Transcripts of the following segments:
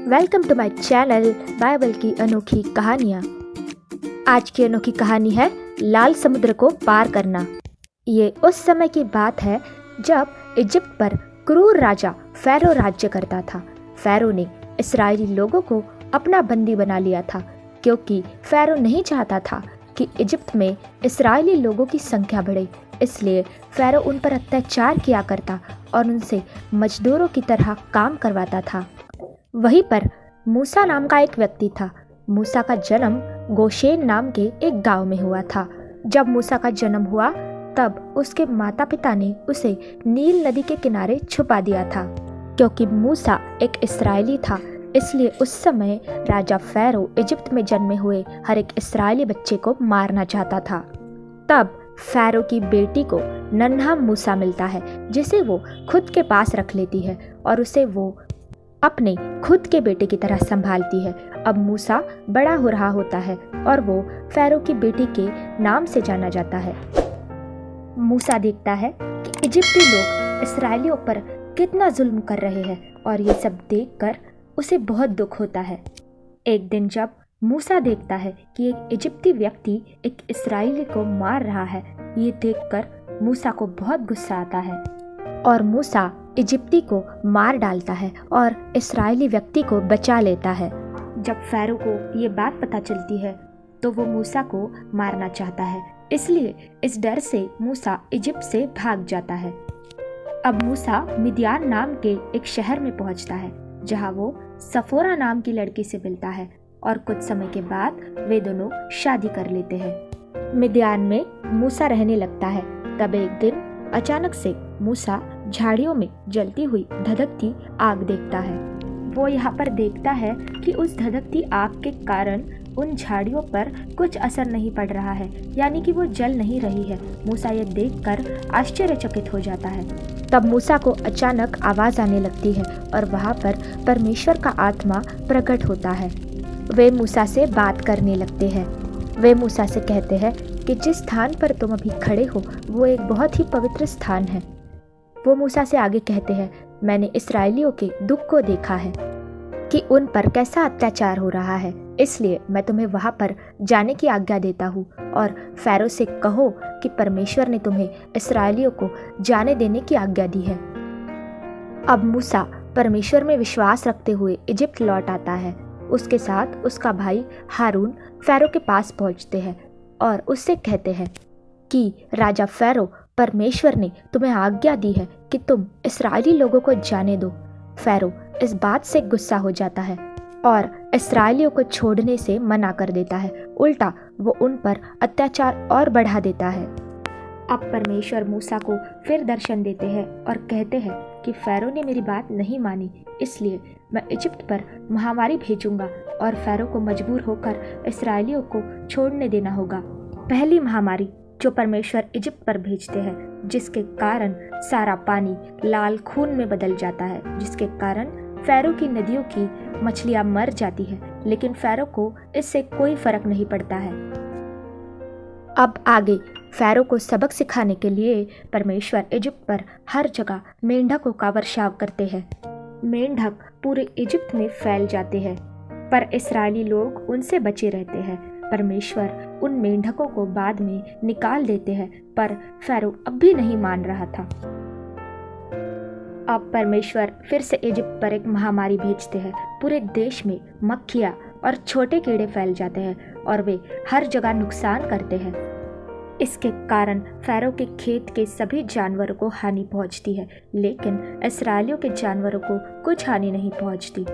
Welcome to my channel Bible की अनोखी कहानियाँ। आज की अनोखी कहानी है लाल समुद्र को पार करना। ये उस समय की बात है जब इजिप्ट पर क्रूर राजा फ़ैरो राज्य करता था। फ़ैरो ने इस्राएली लोगों को अपना बंदी बना लिया था, क्योंकि फ़ैरो नहीं चाहता था कि इजिप्ट में इस्राएली लोगों की संख्या बढ़े। इसलिए फ़ैरो उन पर अत्याचार किया करता और उनसे मजदूरों की तरह काम करवाता था। वहीं पर मूसा नाम का एक व्यक्ति था। मूसा का जन्म गोशेन नाम के एक गांव में हुआ था। जब मूसा का जन्म हुआ तब उसके माता पिता ने उसे नील नदी के किनारे छुपा दिया था। क्योंकि मूसा एक इस्राएली था, इसलिए उस समय राजा फ़ैरो इजिप्ट में जन्मे हुए हर एक इस्राएली बच्चे को मारना चाहता था। तब फ़ैरो की बेटी को नन्हा मूसा मिलता है, जिसे वो खुद के पास रख लेती है और उसे वो अपने खुद के बेटे की तरह संभालती है। अब मूसा बड़ा हो रहा होता है और वो फ़ैरो की बेटी के नाम से जाना जाता है। मूसा देखता है कि इजिप्टी लोग इस्राएलियों पर कितना जुल्म कर रहे हैं और ये सब देखकर उसे बहुत दुख होता है। एक दिन जब मूसा देखता है कि एक इजिप्टी व्यक्ति एक इस्राएली को मार रहा है, ये देखकर मूसा को बहुत गुस्सा आता है और मूसा इजिप्टी को मार डालता है और इस्राएली व्यक्ति को बचा लेता है। जब फ़ैरो को ये बात पता चलती है तो वो मूसा को मारना चाहता है, इसलिए इस डर से मूसा इजिप्ट से भाग जाता है। अब मूसा मिद्यान नाम के एक शहर में पहुंचता है, जहां वो सफोरा नाम की लड़की से मिलता है और कुछ समय के बाद वे दोनों शादी कर लेते हैं। मिद्यान में मूसा रहने लगता है। तब एक दिन अचानक से मूसा झाड़ियों में जलती हुई धधकती आग देखता है। वो यहाँ पर देखता है कि उस धधकती आग के कारण उन झाड़ियों पर कुछ असर नहीं पड़ रहा है, यानी कि वो जल नहीं रही है। मूसा ये देखकर आश्चर्यचकित हो जाता है। तब मूसा को अचानक आवाज़ आने लगती है और वहाँ पर परमेश्वर का आत्मा प्रकट होता है। वे मूसा से बात करने लगते हैं। वे मूसा से कहते हैं कि जिस स्थान पर तुम अभी खड़े हो वो एक बहुत ही पवित्र स्थान है। वो मूसा से आगे कहते हैं, मैंने इस्राएलियों के दुख को देखा है कि उन पर कैसा अत्याचार हो रहा है, इसलिए मैं तुम्हें वहाँ पर जाने की आज्ञा देता हूँ और फ़ैरो से कहो कि परमेश्वर ने तुम्हें इस्राएलियों को जाने देने की आज्ञा दी है। अब मूसा परमेश्वर में विश्वास रखते हुए इजिप्ट लौट आता है। उसके साथ उसका भाई हारून फ़ैरो के पास पहुँचते हैं और उससे कहते हैं कि राजा फ़ैरो, परमेश्वर ने तुम्हें आज्ञा दी है कि तुम इस्राएली लोगों को जाने दो। फ़ैरो इस बात से गुस्सा हो जाता है और इस्राएलियों को छोड़ने से मना कर देता है। उल्टा वो उन पर अत्याचार और बढ़ा देता है। अब परमेश्वर मूसा को फिर दर्शन देते हैं और कहते हैं कि फ़ैरो ने मेरी बात नहीं मानी, इसलिए मैं इजिप्ट पर महामारी भेजूंगा और फ़ैरो को मजबूर होकर इस्राएलियों को छोड़ने देना होगा। पहली महामारी जो परमेश्वर इजिप्ट पर भेजते हैं, जिसके कारण सारा पानी लाल खून में बदल जाता है, जिसके कारण फ़ैरो की नदियों की मछलियां मर जाती है, लेकिन फ़ैरो को इससे कोई फर्क नहीं पड़ता है। अब आगे फ़ैरो को सबक सिखाने के लिए परमेश्वर इजिप्ट पर हर जगह मेंढकों का वर्षाव करते हैं। मेंढक पूरे इजिप्ट में फैल जाते हैं, पर इस्राएली लोग उनसे बचे रहते हैं। परमेश्वर उन मेंढकों को बाद में निकाल देते हैं, पर फ़ैरो अब भी नहीं मान रहा था। अब परमेश्वर फिर से इजिप्ट पर एक महामारी भेजते हैं। पूरे देश में मक्खियाँ और छोटे कीड़े फैल जाते हैं और वे हर जगह नुकसान करते हैं। इसके कारण फ़ैरो के खेत के सभी जानवरों को हानि पहुंचती है, लेकिन इस्राएलियों के जानवरों को कुछ हानि नहीं पहुंचती।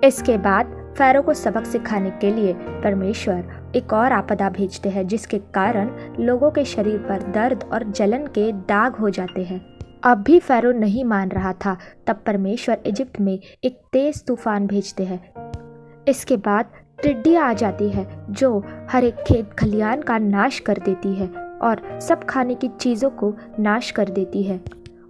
इसके बाद फ़ैरो को सबक सिखाने के लिए परमेश्वर एक और आपदा भेजते हैं, जिसके कारण लोगों के शरीर पर दर्द और जलन के दाग हो जाते हैं। अब भी फ़ैरो नहीं मान रहा था। तब परमेश्वर इजिप्ट में एक तेज़ तूफान भेजते हैं। इसके बाद टिड्डियाँ आ जाती है जो हर एक खेत खलियान का नाश कर देती है और सब खाने की चीज़ों को नाश कर देती है।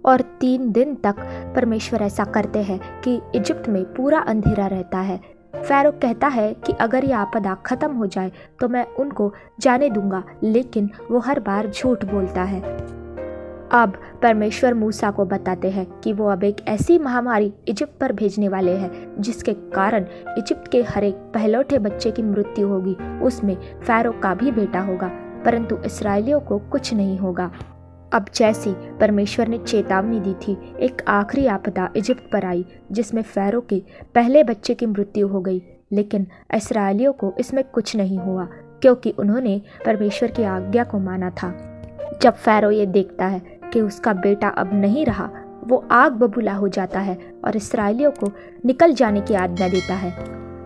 और 3 दिन तक परमेश्वर ऐसा करते हैं कि इजिप्ट में पूरा अंधेरा रहता है। फ़ैरो कहता है कि अगर ये आपदा ख़त्म हो जाए तो मैं उनको जाने दूंगा, लेकिन वो हर बार झूठ बोलता है। अब परमेश्वर मूसा को बताते हैं कि वो अब एक ऐसी महामारी इजिप्ट पर भेजने वाले हैं जिसके कारण इजिप्ट के हर एक पहलौठे बच्चे की मृत्यु होगी। उसमें फ़ारो का भी बेटा होगा, परंतु इस्राएलियों को कुछ नहीं होगा। अब जैसी परमेश्वर ने चेतावनी दी थी, एक आखिरी आपदा इजिप्ट पर आई जिसमें फ़ारो के पहले बच्चे की मृत्यु हो गई, लेकिन इस्राएलियों को इसमें कुछ नहीं हुआ क्योंकि उन्होंने परमेश्वर की आज्ञा को माना था। जब फ़ारो ये देखता है कि उसका बेटा अब नहीं रहा, वो आग बबूला हो जाता है और इस्राएलियों को निकल जाने की आज्ञा देता है,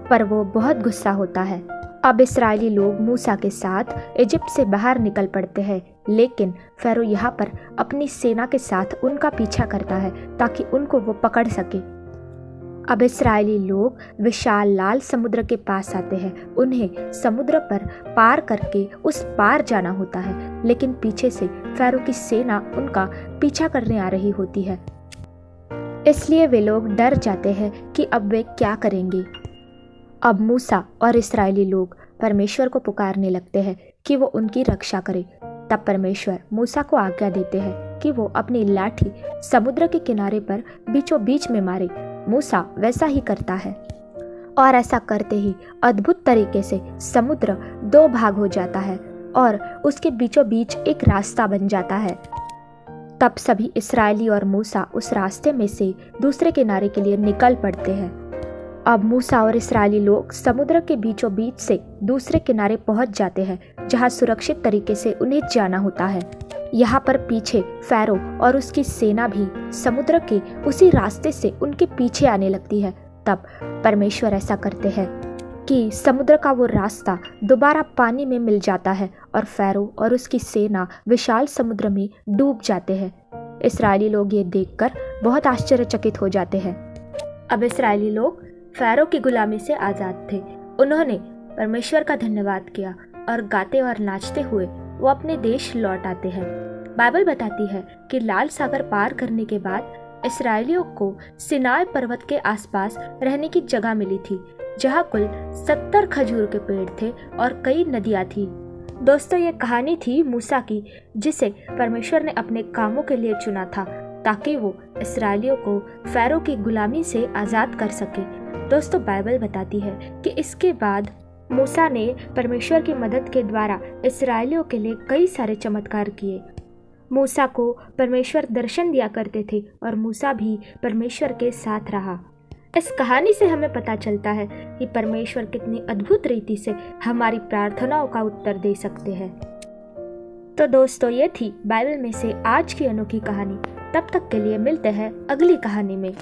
पर वो बहुत गुस्सा होता है। अब इस्राएली लोग मूसा के साथ इजिप्ट से बाहर निकल पड़ते हैं, लेकिन फ़ारो यहाँ पर अपनी सेना के साथ उनका पीछा करता है ताकि उनको वो पकड़ सके। अब इस्राएली लोग विशाल लाल समुद्र के पास आते हैं। उन्हें समुद्र पर पार करके उस पार जाना होता है, लेकिन पीछे से फ़ारो की सेना उनका पीछा करने आ रही होती है। इसलिए वे लोग डर जाते हैं कि अब वे क्या करेंगे। अब मूसा और इस्राएली लोग परमेश्वर को पुकारने लगते हैं कि वो उनकी रक्षा करे। तब परमेश्वर मूसा को आज्ञा देते हैं कि वो अपनी लाठी समुद्र के किनारे पर बीचों बीच में मारे। मूसा वैसा ही करता है और ऐसा करते ही अद्भुत तरीके से समुद्र 2 भाग हो जाता है और उसके बीचों बीच एक रास्ता बन जाता है। तब सभी इस्राएली और मूसा उस रास्ते में से दूसरे किनारे के लिए निकल पड़ते हैं। अब मूसा और इस्राएली लोग समुद्र के बीचों बीच से दूसरे किनारे पहुंच जाते हैं जहां सुरक्षित तरीके से उन्हें जाना होता है। यहाँ पर पीछे फ़ारो और उसकी सेना भी समुद्र के उसी रास्ते से उनके पीछे आने लगती है। तब परमेश्वर ऐसा करते हैं कि समुद्र का वो रास्ता दोबारा पानी में मिल जाता है और फ़ारो और उसकी सेना विशाल समुद्र में डूब जाते हैं। इस्राएली लोग ये देखकर बहुत आश्चर्यचकित हो जाते हैं। अब इस्राएली लोग फ़ारो की गुलामी से आज़ाद थे। उन्होंने परमेश्वर का धन्यवाद किया और गाते और नाचते हुए वो अपने देश लौट आते हैं। बाइबल बताती है कि लाल सागर पार करने के बाद इस्राएलियों को सिनाई पर्वत के आसपास रहने की जगह मिली थी, जहां कुल 70 खजूर के पेड़ थे और कई नदियां थी। दोस्तों, ये कहानी थी मूसा की, जिसे परमेश्वर ने अपने कामों के लिए चुना था ताकि वो इस्राएलियों को फ़ारो की गुलामी से आज़ाद कर सके। दोस्तों, बाइबल बताती है कि इसके बाद मूसा ने परमेश्वर की मदद के द्वारा इस्राएलियों के लिए कई सारे चमत्कार किए। मूसा को परमेश्वर दर्शन दिया करते थे और मूसा भी परमेश्वर के साथ रहा। इस कहानी से हमें पता चलता है कि परमेश्वर कितनी अद्भुत रीति से हमारी प्रार्थनाओं का उत्तर दे सकते हैं। तो दोस्तों, ये थी बाइबल में से आज की अनोखी कहानी। तब तक के लिए मिलते हैं अगली कहानी में।